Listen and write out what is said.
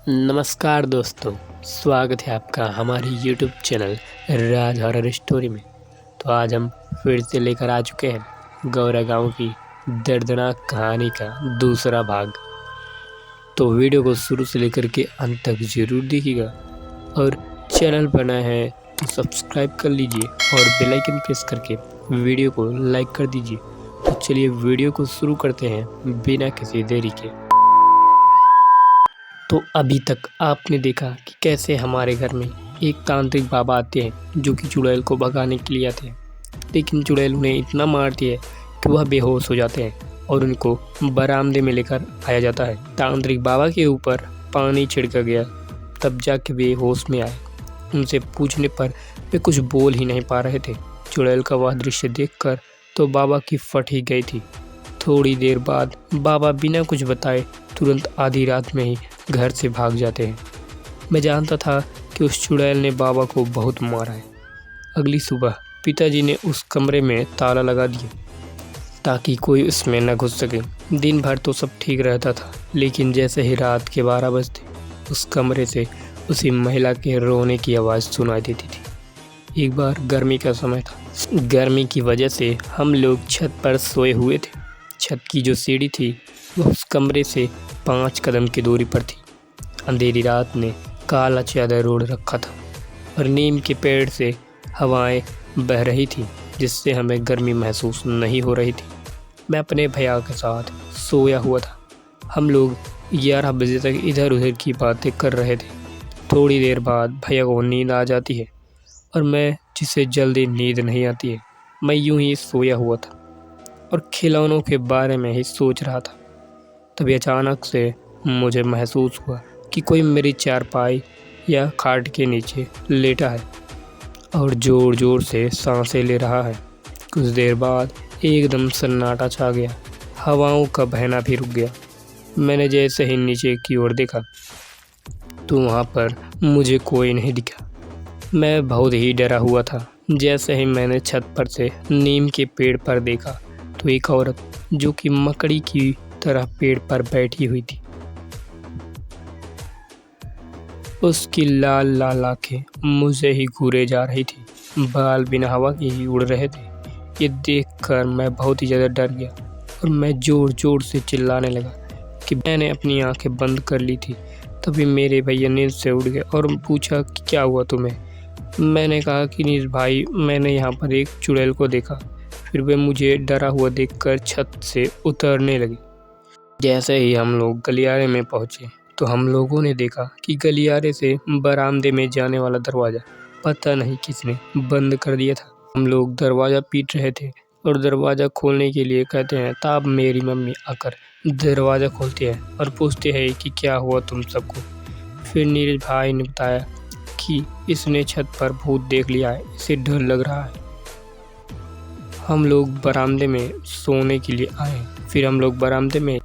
नमस्कार दोस्तों, स्वागत है आपका हमारे YouTube चैनल राज हॉरर स्टोरी में। तो आज हम फिर से लेकर आ चुके हैं गौरा गांव की दर्दनाक कहानी का दूसरा भाग। तो वीडियो को शुरू से लेकर के अंत तक ज़रूर देखिएगा और चैनल पर नए हैं तो सब्सक्राइब कर लीजिए और बेल आइकन प्रेस करके वीडियो को लाइक कर दीजिए। तो चलिए वीडियो को शुरू करते हैं बिना किसी देरी के। तो अभी तक आपने देखा कि कैसे हमारे घर में एक तांत्रिक बाबा आते हैं जो कि चुड़ैल को भगाने के लिए आते हैं, लेकिन चुड़ैल उन्हें इतना मारती है कि वह बेहोश हो जाते हैं और उनको बरामदे में लेकर आया जाता है। तांत्रिक बाबा के ऊपर पानी छिड़का गया, तब जाके वे होश में आए। उनसे पूछने पर वे कुछ बोल ही नहीं पा रहे थे। चुड़ैल का वह दृश्य देखकर तो बाबा की फट ही गई थी। थोड़ी देर बाद बाबा बिना कुछ बताए तुरंत आधी रात में ही घर से भाग जाते हैं। मैं जानता था कि उस चुड़ैल ने बाबा को बहुत मारा है। अगली सुबह पिताजी ने उस कमरे में ताला लगा दिया ताकि कोई उसमें न घुस सके। दिन भर तो सब ठीक रहता था, लेकिन जैसे ही रात के 12 बजते उस कमरे से उसी महिला के रोने की आवाज़ सुनाई देती थी। एक बार गर्मी का समय था। गर्मी की वजह से हम लोग छत पर सोए हुए थे। छत की जो सीढ़ी थी वह उस कमरे से 5 कदम की दूरी पर थी। अंधेरी रात ने काला चादर ओढ़ रखा था और नीम के पेड़ से हवाएं बह रही थी, जिससे हमें गर्मी महसूस नहीं हो रही थी। मैं अपने भैया के साथ सोया हुआ था। हम लोग 11 बजे तक इधर उधर की बातें कर रहे थे। थोड़ी देर बाद भैया को नींद आ जाती है और मैं, जिसे जल्दी नींद नहीं आती है, मैं यूं ही सोया हुआ था और खिलौनों के बारे में ही सोच रहा था। तभी अचानक से मुझे महसूस हुआ कि कोई मेरी चारपाई या खाट के नीचे लेटा है और ज़ोर ज़ोर से सांसें ले रहा है। कुछ देर बाद एकदम सन्नाटा छा गया। हवाओं का बहना भी रुक गया। मैंने जैसे ही नीचे की ओर देखा तो वहाँ पर मुझे कोई नहीं दिखा। मैं बहुत ही डरा हुआ था। जैसे ही मैंने छत पर से नीम के पेड़ पर देखा तो एक औरत जो कि मकड़ी की तरह पेड़ पर बैठी हुई थी। उसकी लाल लाल आंखें मुझे ही घूरे जा रही थी। बाल बिना हवा के ही उड़ रहे थे। ये देखकर मैं बहुत ही ज़्यादा डर गया और मैं ज़ोर ज़ोर से चिल्लाने लगा कि मैंने अपनी आंखें बंद कर ली थी। तभी मेरे भैया नींद से उठ गए और पूछा कि क्या हुआ तुम्हें। मैंने कहा कि नीर भाई, मैंने यहाँ पर एक चुड़ैल को देखा। फिर वे मुझे डरा हुआ देखकर छत से उतरने लगी। जैसे ही हम लोग गलियारे में पहुँचे तो हम लोगों ने देखा कि गलियारे से बरामदे में जाने वाला दरवाज़ा पता नहीं किसने बंद कर दिया था। हम लोग दरवाज़ा पीट रहे थे और दरवाज़ा खोलने के लिए कहते हैं, तब मेरी मम्मी आकर दरवाज़ा खोलती है और पूछती है कि क्या हुआ तुम सबको। फिर नीरज भाई ने बताया कि इसने छत पर भूत देख लिया है, इसे डर लग रहा है। हम लोग बरामदे में सोने के लिए आए। फिर हम लोग बरामदे में